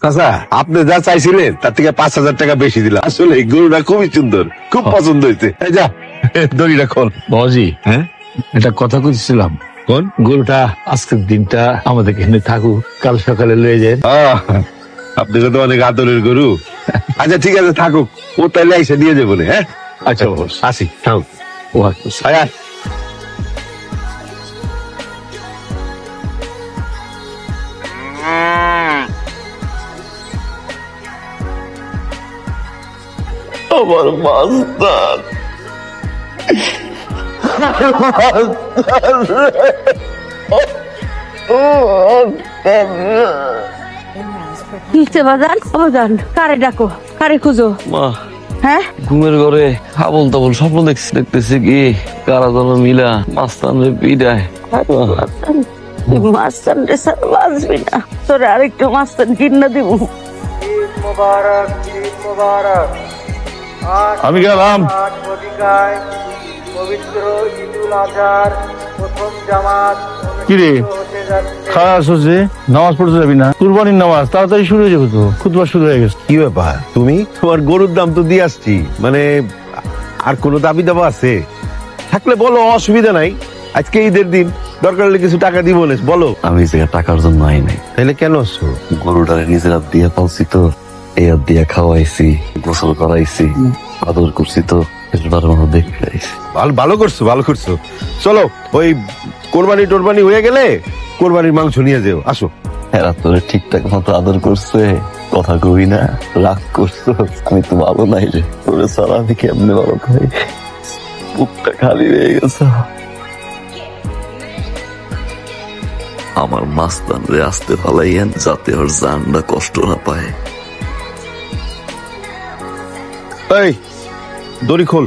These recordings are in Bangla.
আচ্ছা, আপনি যা চাইছিলেন তার থেকে 5,000 টাকা বেশি দিলাম। আসলে এই গরুটা খুবই সুন্দর, খুব পছন্দ হয়েছে। এই যা দড়িটা খোল। বাবাজি, হ্যাঁ, এটা কথা কইছিলাম, কোন গরুটা আজকের দিনটা আমাদের এখানে থাকুক, কাল সকালে লয়ে যায়। আপনাকে তো অনেক আদরের গরু। আচ্ছা ঠিক আছে, থাকুক, ও তাইলে এসে দিয়ে যাবো। হ্যাঁ আচ্ছা বাবাজি, আসি, থাকুক। ও আচ্ছা। আয়, আয়। আমার মাস্টার, কিসে বাজান কারে ডাকো, কারে খুঁজো? মা, হ্যাঁ, ঘুমের ঘরে আবল তাবল স্বপ্ন দেখতেছি কি কারা যেন মিলা মাস্তান রে পিডায়। মাস্তান রে স্যার বাঁচবি না, তোরে আরেকটু মাস্তান কিনা দিব। ঈদ মোবারক, ঈদ মোবারক। আমি গেলাম। আজ বদিকায় পবিত্র ঈদুল আজহার প্রথম জামাত কি রে? অনুষ্ঠিত হতে যাচ্ছে। খাস হচ্ছে, নামাজ পড়তে যাবি না? কুরবানির নামাজ তাড়াতাড়ি শুরু হয়ে যাবে তো, খুতবা শুরু হয়ে গেছে। কি ব্যাপার, তুমি তোমার গরুর দাম তো দিয়ে আসছি, মানে আর কোনো দাবি দাবা আছে থাকলে বলো, অসুবিধা নাই। আজকে ঈদের দিন, দরকার হলে কিছু টাকা দিব না, বলো। আমি যে টাকার জন্য আই নাই, তাহলে কেন আসছো? গরুটারে নিজের হাত দিয়ে পালছি তো, এই হাত দিয়ে খাওয়াইছি, গোসল করাইছি, আদর করছি তো, এবার মতো দেখতে আইছি। ভালো করছো, ভালো করছো। চলো, ওই কোরবানি টোরবানি হয়ে গেলে কোরবানির মাংস নিয়ে যেও, আসো। এরা তোরে ঠিকঠাক মতো আদর করছে, কথা কই না, রাগ করছো। আমি তো ভালো নাই রে, তোরে ছাড়া আমি কেমনে ভালো খাই, বুকটা খালি হয়ে গেছে। আমার মাস্তান রে আসতে ফালাইয়েন, যাতে ওর জানটা কষ্ট না পায়। এই দড়ি খোল।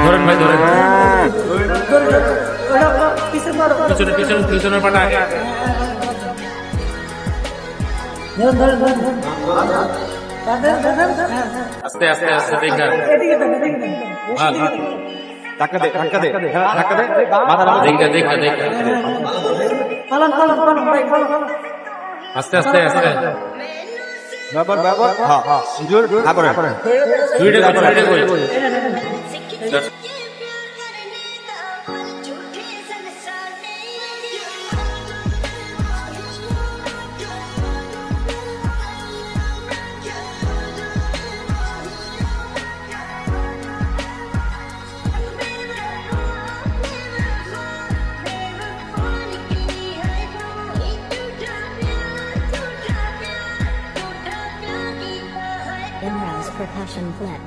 ধরেন ভাই, ধরেন পিছনে পিছনে পিছনের পাটা আগে। আস্তে আস্তে আস্তে দেখা। ধাক্কা দে, ধাক্কা দে, ধাক্কা দে, মাথা নামা। দেখা দেখা দেখা। আস্তে আস্তে আস্তে। বাবার বাবার, হ্যাঁ হ্যাঁ, জোর করে। দুইটা কই। Imran's percussion flex.